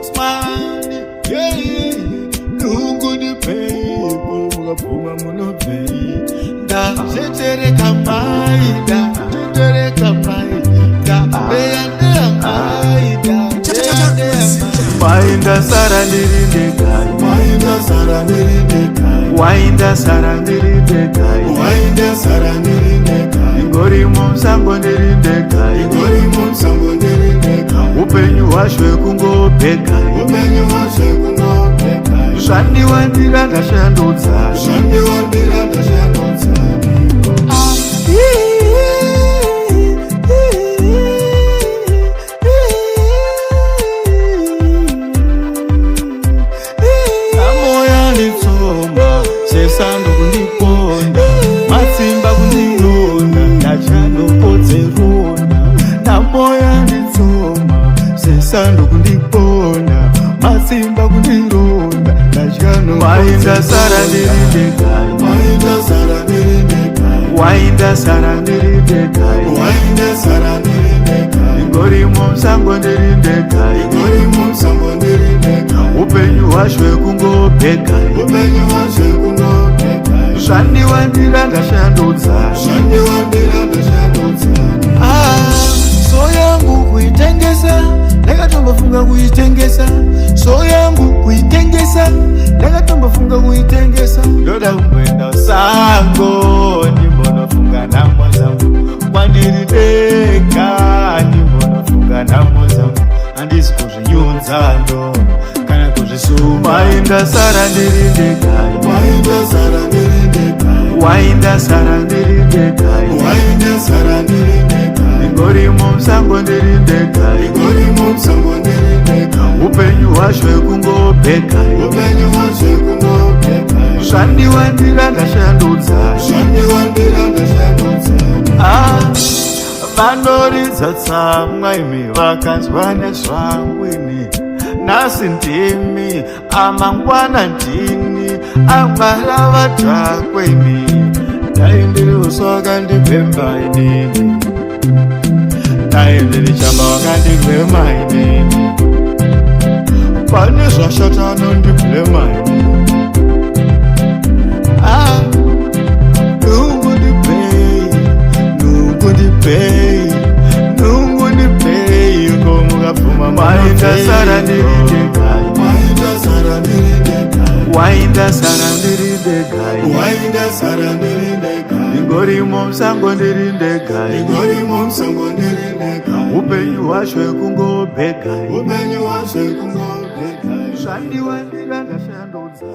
spokesman, yeah, lungu di people, mukapuma munobvei, ndachetereka mai, ndachetereka mai, ndachetereka mai, Wainda sara ndirinde kai, ingori mumsango ndirinde kai, upenyu washwe kungopeka, zvandiwandira ndashandudza. Sesando kundiponda, matsimba kundironda, ndachanokodzerona. Namoya nditsoma, sesando kundiponda, matsimba kundironda, ndachanokodzerona. Wainda sara ndirinde kai, ingori mumsango ndirinde kai, upenyu washwe kungopeka, zvandiwandira ndashandudza. So yangu kuitengesa, ndakatombofunga kuitengesa. So yangu kuitengesa, ndakatombofunga kuitengesa. Ndoda kumboenda sango, ndimbonofunga nhamo dzangu. Kwandiri deka, ndimbonofunga nhamo dzangu. Handisi kuzvinyunza ndo kana kuzvisuma. Wainda sara ndirinde kai, ingori mumsango ndirinde kai, upenyu washwe kungopeka, zvandiwandira ndashandudza. Vanoridza tsamwa imi vakanzwa nezvangu ini, nhasi ndimi amangwana ndini, amwara vadhakwe imi. Dai ndiri uswa wakandipemba inini, dai ndiri chamba wakandipema inini, pane zvashata anondiblema inini. Nungu ndipei, komukapfuma Wainda sara ndirinde kai, ingori mumsango ndirinde kai, upenyu washwe kungopeka, zvandiwandira ndashandudza.